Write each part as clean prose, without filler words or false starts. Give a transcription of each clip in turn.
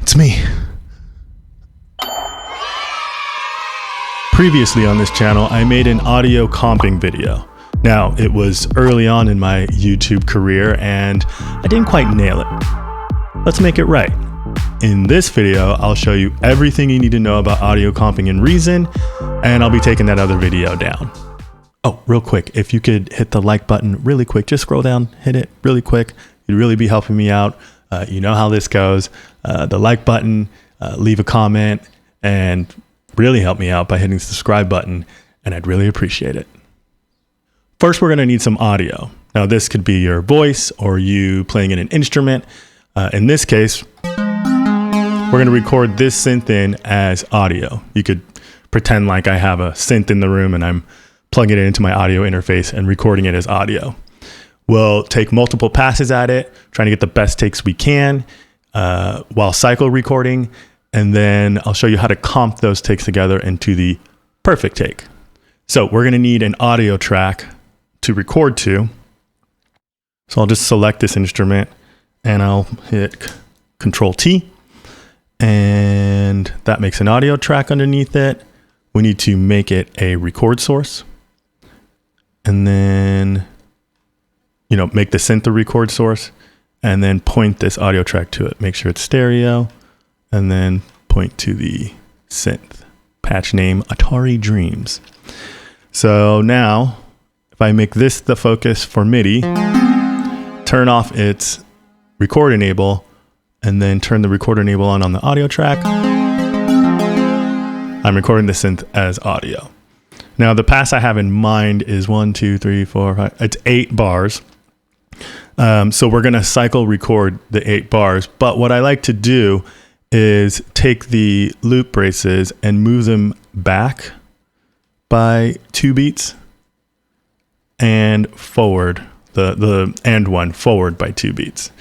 It's me. Previously on this channel, I made an audio comping video. Now, it was early on in my YouTube career and I didn't quite nail it. Let's make it right. In this video, I'll show you everything you need to know about audio comping in Reason, and I'll be taking that other video down. Oh, real quick, if you could hit the like button really quick, just scroll down, hit it really quick. You'd really be helping me out. You know how this goes. The like button, leave a comment, and really help me out by hitting the subscribe button, and I'd really appreciate it. First, we're gonna need some audio. Now, this could be your voice or you playing in an instrument. In this case, we're gonna record this synth in as audio. You could pretend like I have a synth in the room and I'm plugging it into my audio interface and recording it as audio. We'll take multiple passes at it, trying to get the best takes we can while cycle recording, and then I'll show you how to comp those takes together into the perfect take. So we're gonna need an audio track to record to. So I'll just select this instrument and I'll hit Control T, and that makes an audio track underneath it. We need to make it a record source, and then, you know, make the synth the record source, and then point this audio track to it. Make sure it's stereo, and then point to the synth. Patch name Atari Dreams. So now, if I make this the focus for MIDI, turn off its record enable, and then turn the record enable on the audio track, I'm recording the synth as audio. Now, the pass I have in mind is 1, 2, 3, 4, 5. It's 8 bars. So we're gonna cycle record the 8 bars. But what I like to do is take the loop braces and move them back by 2 beats and forward, the end one forward by 2 beats.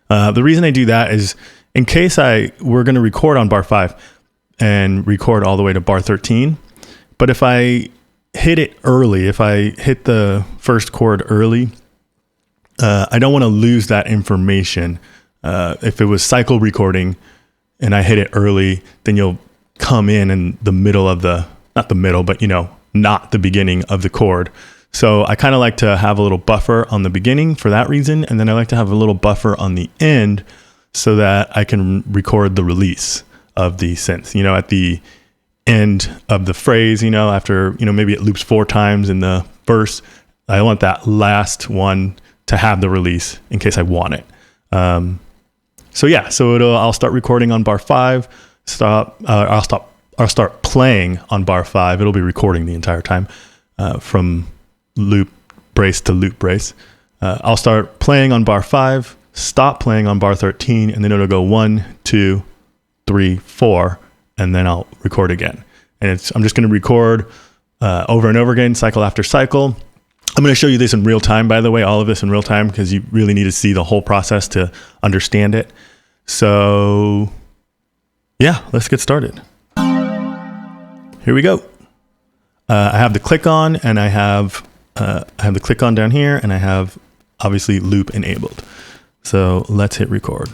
The reason I do that is in case we're gonna record on bar 5 and record all the way to bar 13. But if I hit it early, if I hit the first chord early, I don't want to lose that information. If it was cycle recording and I hit it early, then you'll come in the middle of not the middle, but not the beginning of the chord. So I kind of like to have a little buffer on the beginning for that reason. And then I like to have a little buffer on the end so that I can record the release of the synth, at the end of the phrase, after, maybe it loops 4 times in the verse. I want that last one to have the release in case I want it. So I'll start recording on bar 5, I'll start playing on bar 5. It'll be recording the entire time, from loop brace to loop brace. I'll start playing on bar 5, stop playing on bar 13, and then it'll go 1, 2, 3, 4, and then I'll record again. And I'm just going to record over and over again, cycle after cycle. I'm going to show you this in real time, by the way, all of this in real time, because you really need to see the whole process to understand it. So yeah, let's get started. Here we go. I have the click on, and I have the click on down here, and I have obviously loop enabled. So let's hit record.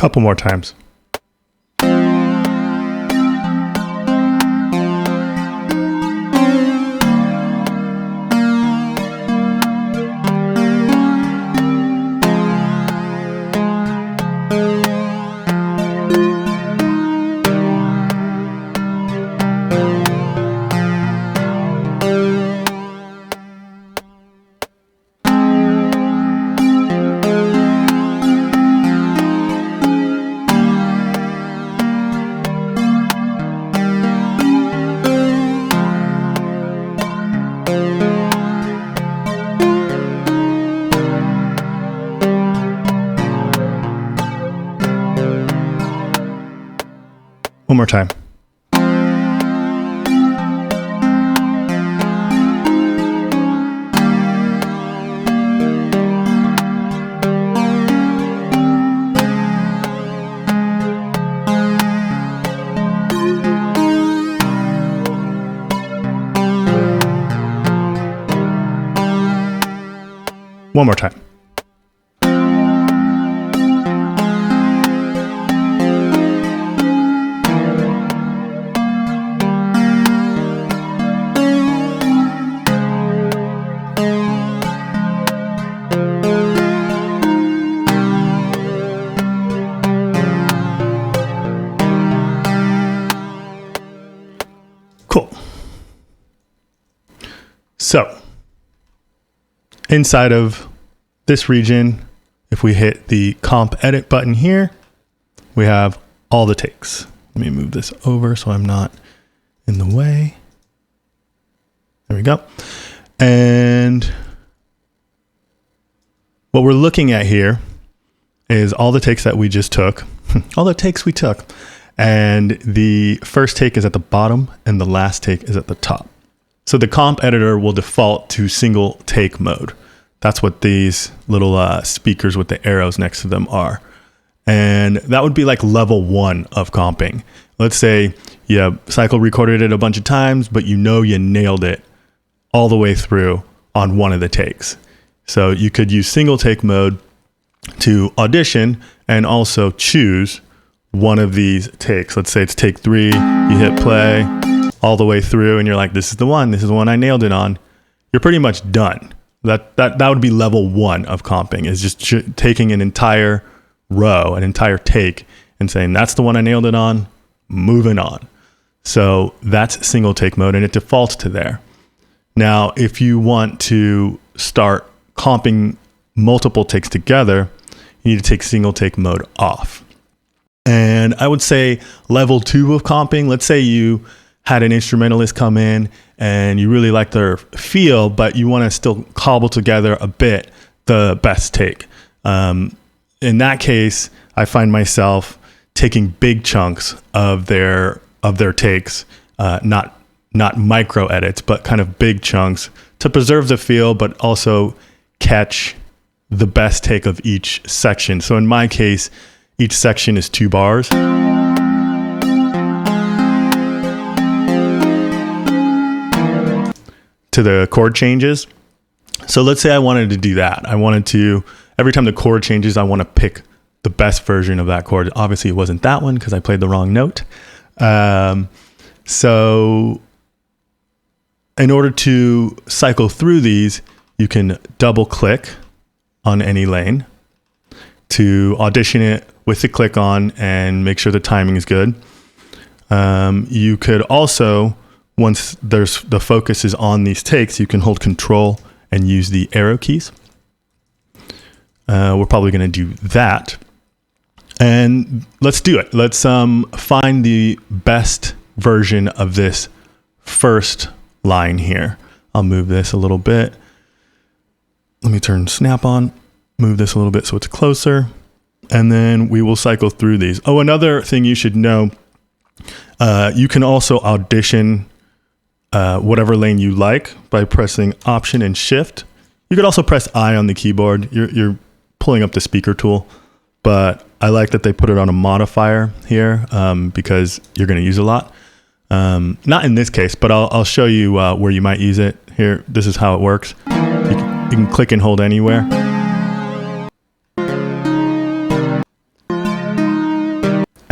Couple more times. One more time. One more time. Cool. So, inside of this region, if we hit the comp edit button here, we have all the takes. Let me move this over so I'm not in the way. There we go. And what we're looking at here is all the takes that we just took, all the takes we took. And the first take is at the bottom and the last take is at the top. So the comp editor will default to single take mode. That's what these little speakers with the arrows next to them are. And that would be like level 1 of comping. Let's say you cycle recorded it a bunch of times, but you know you nailed it all the way through on one of the takes. So you could use single take mode to audition and also choose one of these takes. Let's say it's take 3, you hit play all the way through and you're like, this is the one I nailed it on. You're pretty much done. That would be level 1 of comping, is just taking an entire row, an entire take and saying, that's the one I nailed it on, moving on. So that's single take mode and it defaults to there. Now, if you want to start comping multiple takes together, you need to take single take mode off. And I would say level 2 of comping, let's say you had an instrumentalist come in and you really like their feel, but you want to still cobble together a bit the best take. In that case, I find myself taking big chunks of their takes, not micro edits, but kind of big chunks to preserve the feel, but also catch the best take of each section. So in my case, each section is 2 bars. To the chord changes. So let's say I wanted to do that. I wanted to, every time the chord changes, I want to pick the best version of that chord. Obviously it wasn't that one because I played the wrong note. So in order to cycle through these, you can double click on any lane to audition it with the click on and make sure the timing is good. You could also, once the focus is on these takes, you can hold control and use the arrow keys. We're probably going to do that. And let's do it. Let's find the best version of this first line here. I'll move this a little bit. Let me turn snap on, move this a little bit so it's closer. And then we will cycle through these. Oh, another thing you should know, you can also audition whatever lane you like by pressing Option and Shift. You could also press I on the keyboard. You're pulling up the speaker tool, but I like that they put it on a modifier here because you're going to use a lot. Not in this case, but I'll show you where you might use it. Here, this is how it works. You can click and hold anywhere.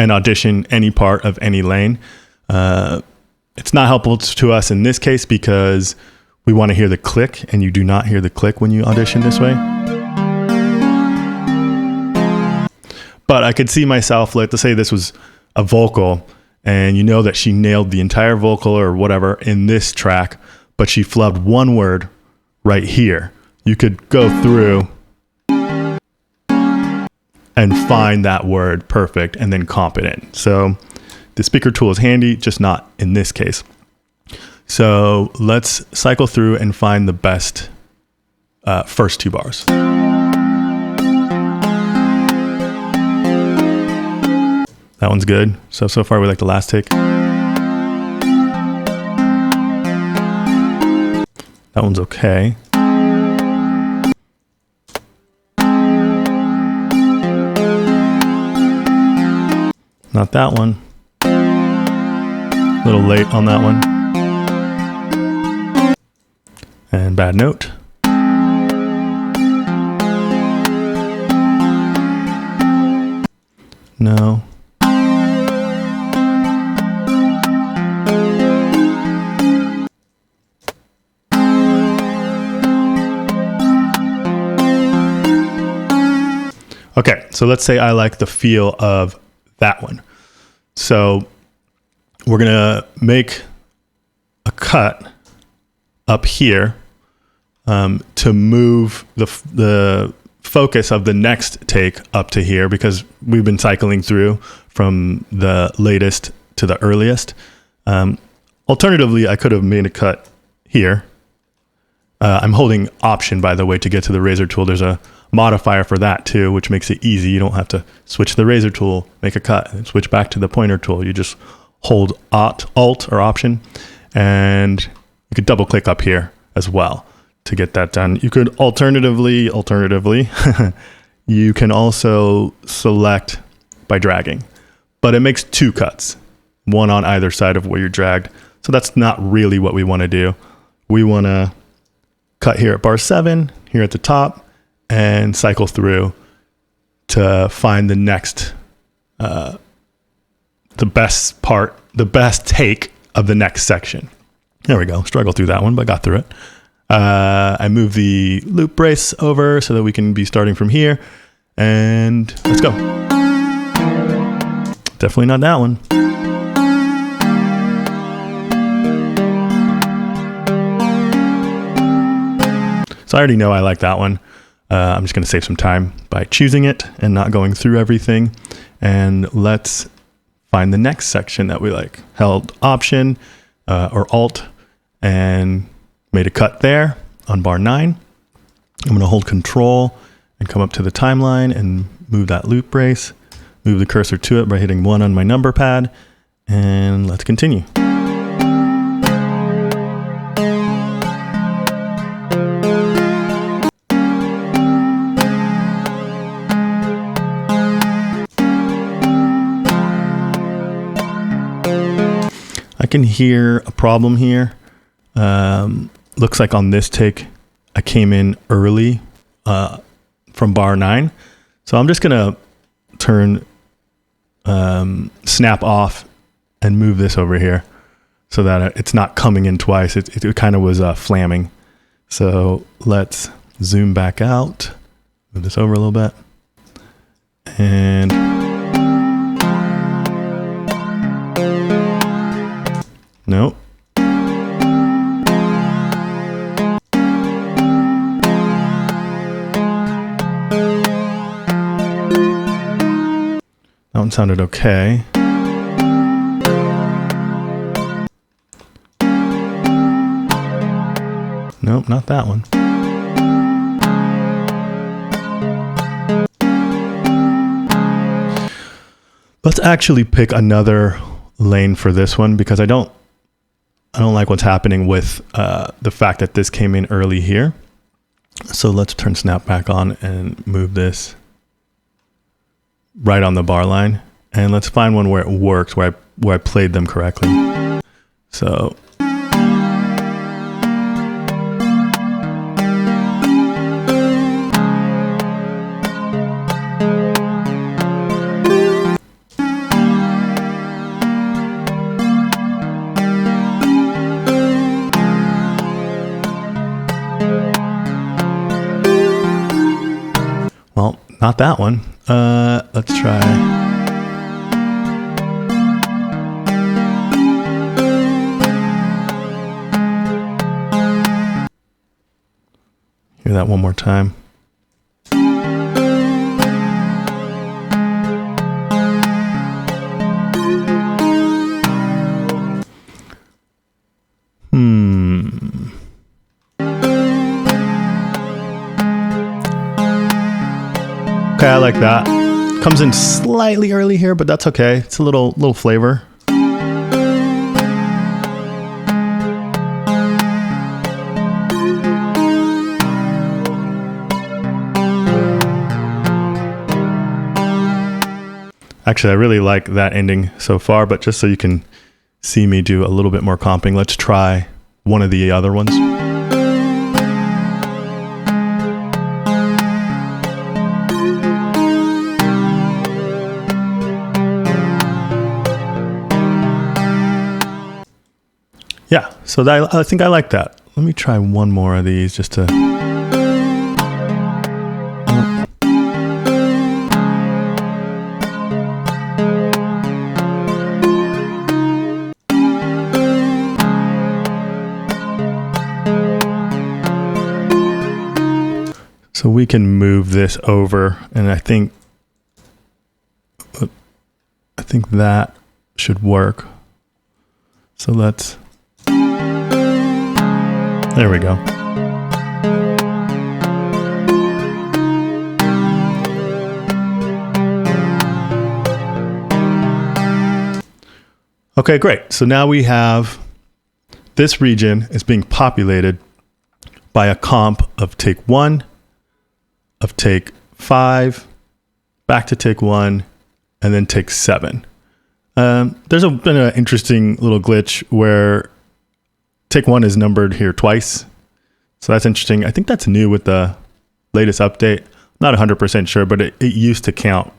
and audition any part of any lane. It's not helpful to us in this case because we want to hear the click, and you do not hear the click when you audition this way. But I could see myself, let's say this was a vocal, and you know that she nailed the entire vocal or whatever in this track, but she flubbed one word right here. You could go through and find that word perfect and then comp it in. So the speaker tool is handy, just not in this case. So let's cycle through and find the best first 2 bars. That one's good. So far we like the last take. That one's okay. Not that one. A little late on that one. And bad note. No. Okay, so let's say I like the feel of that one. So we're gonna make a cut up here to move the focus of the next take up to here, because we've been cycling through from the latest to the earliest. Alternatively, I could have made a cut here. I'm holding Option, by the way, to get to the razor tool. There's a modifier for that too, which makes it easy. You don't have to switch the razor tool, make a cut, and switch back to the pointer tool. You just hold Alt or Option, and you could double click up here as well to get that done. You could alternatively, you can also select by dragging, but it makes 2 cuts, one on either side of where you're dragged. So that's not really what we want to do. We want to cut here at bar 7, here at the top, and cycle through to find the next, the best part, the best take of the next section. There we go. Struggled through that one, but got through it. I move the loop brace over so that we can be starting from here, and let's go. Definitely not that one. So I already know I like that one. I'm just going to save some time by choosing it and not going through everything. And let's find the next section that we like. Held Option or Alt and made a cut there on bar 9. I'm going to hold Control and come up to the timeline and move that loop brace. Move the cursor to it by hitting 1 on my number pad. And let's continue. I can hear a problem here. Looks like on this take, I came in early from bar 9. So I'm just gonna turn snap off and move this over here so that it's not coming in twice. It kind of was flamming. So let's zoom back out, move this over a little bit. And nope. That one sounded okay. Nope, not that one. Let's actually pick another lane for this one because I don't like what's happening with the fact that this came in early here. So let's turn snap back on and move this right on the bar line. And let's find one where it works, where I played them correctly. So not that one. Let's try. Hear that one more time. Okay, I like that. Comes in slightly early here, but that's okay. It's a little flavor. Actually, I really like that ending so far, but just so you can see me do a little bit more comping, let's try one of the other ones. Yeah, so I think I like that. Let me try one more of these just to... So we can move this over, and I think that should work. So let's... There we go. Okay, great. So now we have this region is being populated by a comp of take 1, of take 5, back to take 1, and then take 7. There's been an interesting little glitch where take 1 is numbered here twice. So that's interesting. I think that's new with the latest update. Not 100% sure, but it used to count,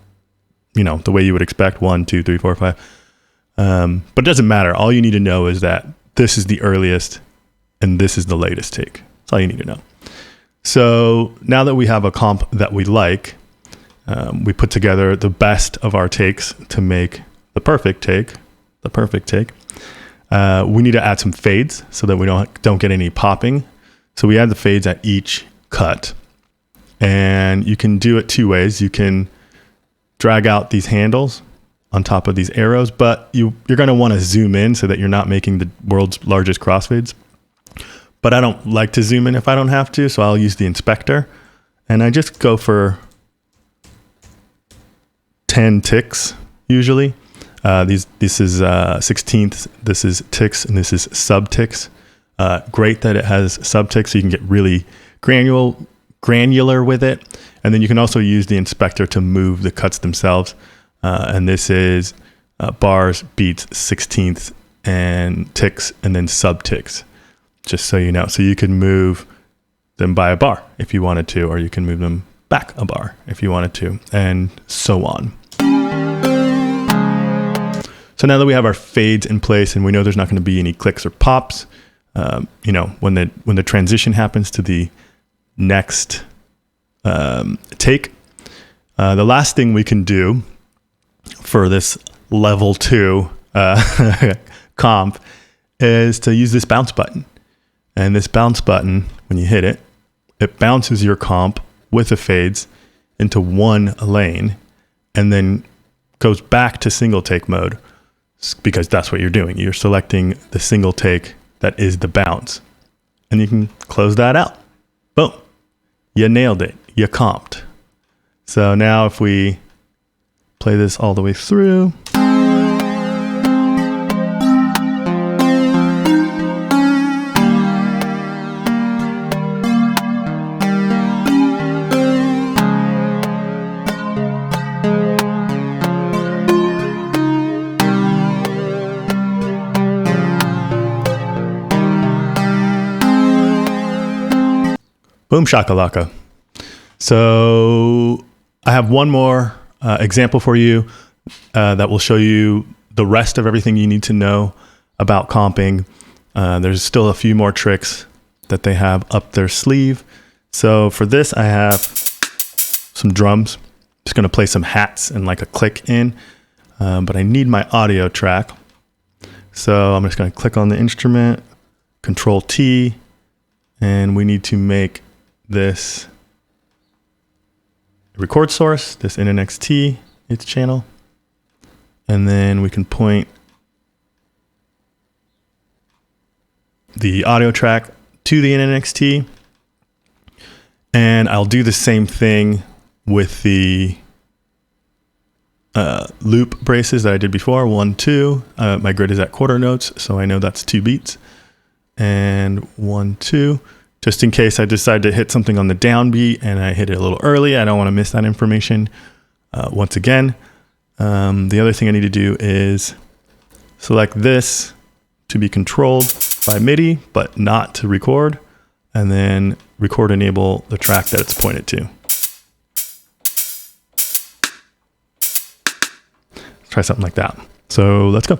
the way you would expect 1, 2, 3, 4, 5. But it doesn't matter. All you need to know is that this is the earliest and this is the latest take. That's all you need to know. So now that we have a comp that we like, we put together the best of our takes to make the perfect take. We need to add some fades so that we don't get any popping. So we add the fades at each cut, and you can do it two ways. You can drag out these handles on top of these arrows, but you're going to want to zoom in so that you're not making the world's largest crossfades. But I don't like to zoom in if I don't have to, so I'll use the inspector, and I just go for 10 ticks usually. This is 16th, this is ticks, and this is sub-ticks. Great that it has sub-ticks so you can get really granular with it. And then you can also use the inspector to move the cuts themselves. And this is bars, beats, 16th, and ticks, and then sub-ticks, just so you know. So you can move them by a bar if you wanted to, or you can move them back a bar if you wanted to, and so on. So now that we have our fades in place and we know there's not going to be any clicks or pops, when the transition happens to the next take, the last thing we can do for this level 2 comp is to use this bounce button. And this bounce button, when you hit it, it bounces your comp with the fades into one lane and then goes back to single take mode, because that's what you're doing. You're selecting the single take that is the bounce, and you can close that out. Boom. You nailed it. You comped. So now if we play this all the way through. Boom shakalaka. So I have one more example for you that will show you the rest of everything you need to know about comping. There's still a few more tricks that they have up their sleeve. So for this, I have some drums. just going to play some hats and like a click in, but I need my audio track. So I'm just going to click on the instrument, Control T, and we need to make this record source, this NNXT, its channel. And then we can point the audio track to the NNXT. And I'll do the same thing with the loop braces that I did before. 1, 2. My grid is at quarter notes, so I know that's 2 beats. And 1, 2. Just in case I decide to hit something on the downbeat and I hit it a little early, I don't want to miss that information. Once again, the other thing I need to do is select this to be controlled by MIDI, but not to record, and then record enable the track that it's pointed to. Let's try something like that. So let's go.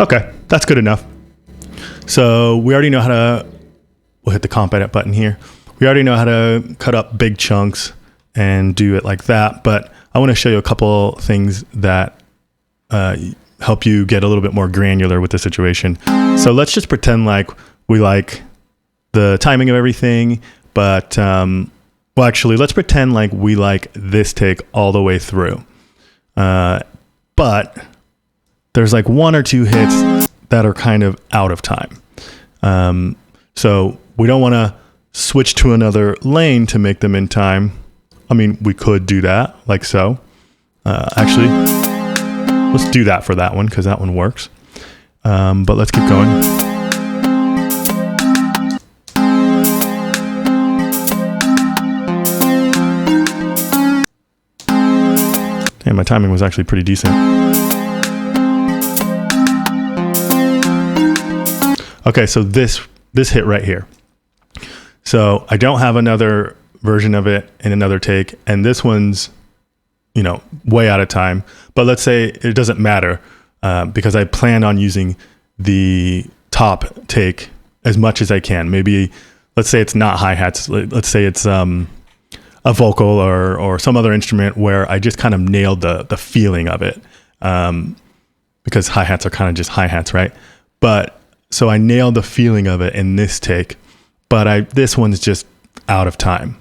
Okay, that's good enough. So we already know how to, we'll hit the comp edit button here. We already know how to cut up big chunks and do it like that, but I want to show you a couple things that help you get a little bit more granular with the situation. So let's just pretend like we like the timing of everything, but well, actually, let's pretend like we like this take all the way through. But there's like 1 or 2 hits that are kind of out of time. So we don't want to switch to another lane to make them in time. I mean, we could do that like so. Actually, let's do that for that one because that one works. But let's keep going. Damn, my timing was actually pretty decent. Okay, so this hit right here. So I don't have another version of it in another take, and this one's, you know, way out of time. But let's say it doesn't matter because I plan on using the top take as much as I can. Maybe let's say it's not hi-hats. Let's say it's a vocal or some other instrument where I just kind of nailed the feeling of it, because hi-hats are kind of just hi-hats, right? But so I nailed the feeling of it in this take, but this one's just out of time.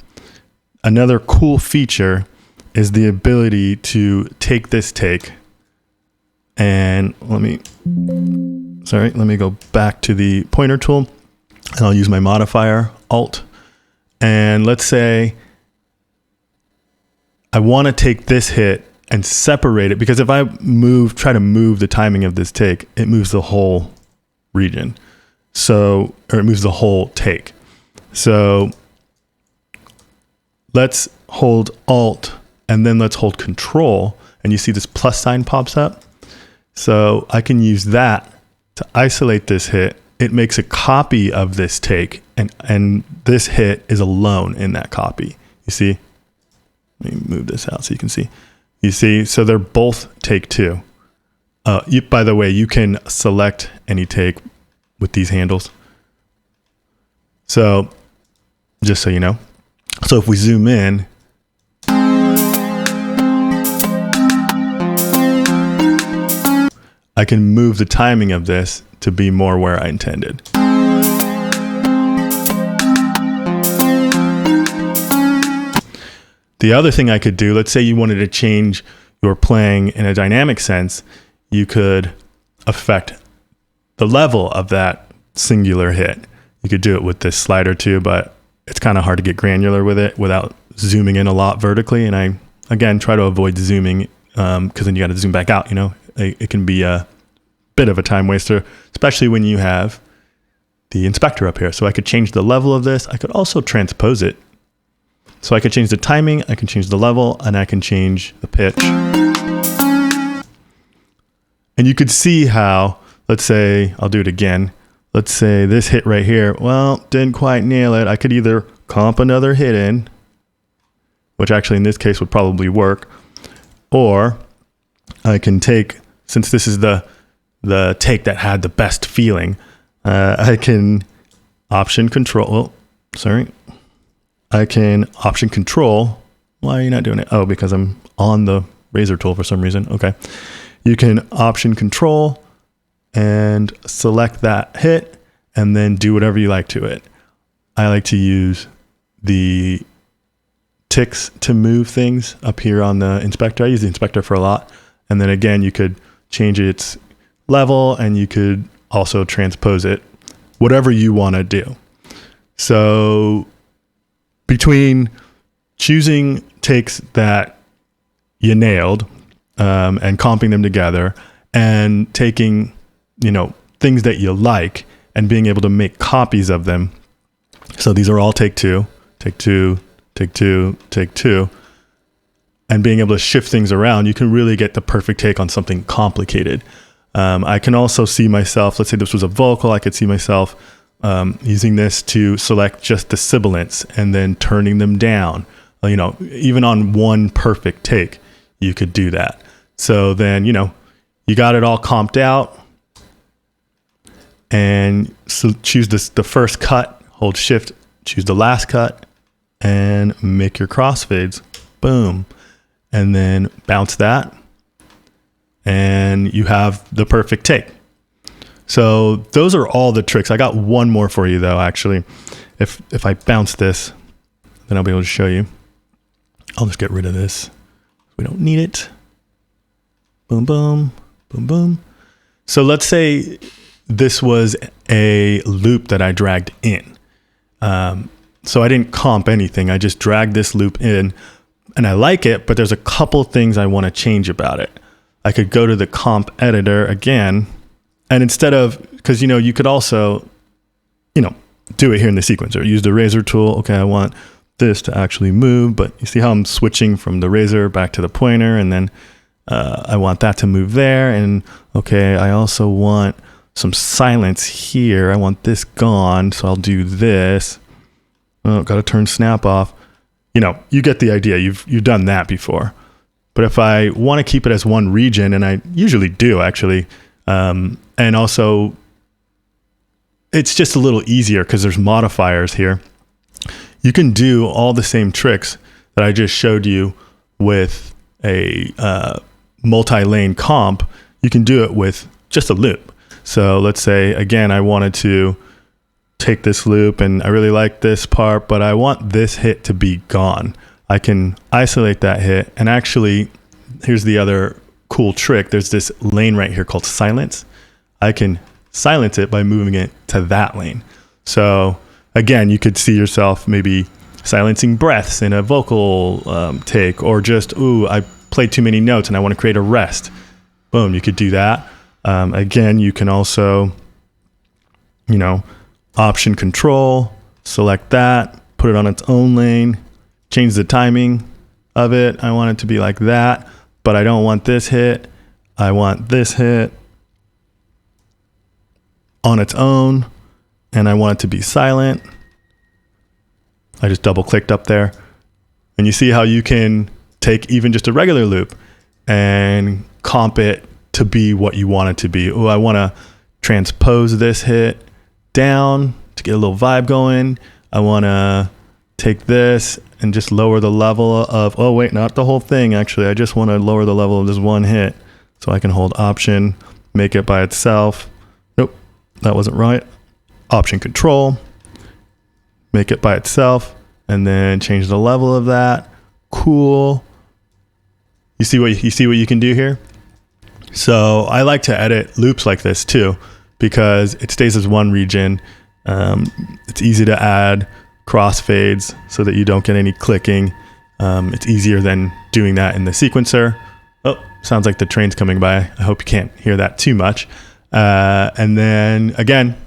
Another cool feature is the ability to take this take and let me go back to the pointer tool and I'll use my modifier Alt. And let's say I want to take this hit and separate it, because if I try to move the timing of this take, it moves the whole region. So, or it moves the whole take. So let's hold Alt and then let's hold Control, and you see this plus sign pops up. So I can use that to isolate this hit. It makes a copy of this take, and this hit is alone in that copy. You see? Let me move this out so you can see. You see? So they're both take 2. By the way, you can select any take with these handles. So just so you know. So if we zoom in, I can move the timing of this to be more where I intended. The other thing I could do, let's say you wanted to change your playing in a dynamic sense, you could affect the level of that singular hit. You could do it with this slider too, but it's kind of hard to get granular with it without zooming in a lot vertically. And I, again, try to avoid zooming because then you got to zoom back out, you know. It can be a bit of a time waster, especially when you have the inspector up here. So I could change the level of this. I could also transpose it. So I could change the timing, I can change the level, and I can change the pitch. And you could see how, let's say, I'll do it again. Let's say this hit right here, well, didn't quite nail it. I could either comp another hit in, which actually in this case would probably work, or I can take, since this is the take that had the best feeling, I can option control, I can option control. Why are you not doing it? Oh, because I'm on the razor tool for some reason. Okay. You can option control and select that hit and then do whatever you like to it. I like to use the ticks to move things up here on the inspector. I use the inspector for a lot. And then again, you could change its level and you could also transpose it, whatever you want to do. So between choosing takes that you nailed and comping them together and taking, you know, things that you like and being able to make copies of them. So these are all take two, take two, take two, take two. And being able to shift things around, you can really get the perfect take on something complicated. I can also see myself, let's say this was a vocal, I could see myself using this to select just the sibilants and then turning them down. You know, even on one perfect take, you could do that. So then, you know, you got it all comped out and so choose the first cut, hold shift, choose the last cut and make your crossfades. Boom. And then bounce that and you have the perfect take. So those are all the tricks. I got one more for you though, actually. If I bounce this, then I'll be able to show you. I'll just get rid of this. We don't need it. Boom, boom, boom, boom. So let's say this was a loop that I dragged in. So I didn't comp anything. I just dragged this loop in and I like it, but there's a couple things I want to change about it. I could go to the comp editor again. And instead of, because, you know, you could also, you know, do it here in the sequencer. Use the razor tool. Okay, I want this to actually move, but you see how I'm switching from the razor back to the pointer, and then I want that to move there. And okay, I also want some silence here. I want this gone, so I'll do this. Oh, got to turn snap off. You know, you get the idea. You've done that before. But if I want to keep it as one region, and I usually do actually, and also it's just a little easier because there's modifiers here. You can do all the same tricks that I just showed you with a multi-lane comp. You can do it with just a loop. So let's say, again, I wanted to take this loop and I really like this part, but I want this hit to be gone. I can isolate that hit, and actually, here's the other cool trick. There's this lane right here called silence. I can silence it by moving it to that lane. So again, you could see yourself maybe silencing breaths in a vocal take, or just, ooh, I played too many notes and I want to create a rest. Boom, you could do that. Again, you can also, you know, option control, select that, put it on its own lane, change the timing of it. I want it to be like that, but I don't want this hit. I want this hit on its own, and I want it to be silent. I just double clicked up there, and you see how you can take even just a regular loop and comp it to be what you want it to be. Oh, I want to transpose this hit down to get a little vibe going. I want to take this and just lower the level of, oh wait, not the whole thing actually. I just want to lower the level of this one hit. So I can hold option, make it by itself. Nope, that wasn't right. Option Control, make it by itself, and then change the level of that. Cool. You see what you can do here? So I like to edit loops like this too, because it stays as one region. It's easy to add crossfades so that you don't get any clicking. It's easier than doing that in the sequencer. Oh, sounds like the train's coming by. I hope you can't hear that too much. And then again,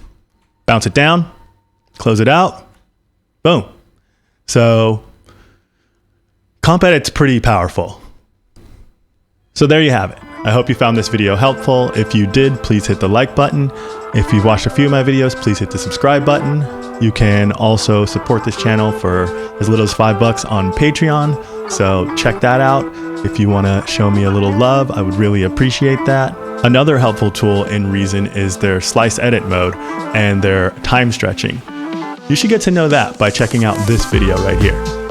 bounce it down, close it out, boom. So comp edit's pretty powerful. So there you have it. I hope you found this video helpful. If you did, please hit the like button. If you've watched a few of my videos, please hit the subscribe button. You can also support this channel for as little as $5 on Patreon. So check that out. If you want to show me a little love, I would really appreciate that. Another helpful tool in Reason is their slice edit mode and their time stretching. You should get to know that by checking out this video right here.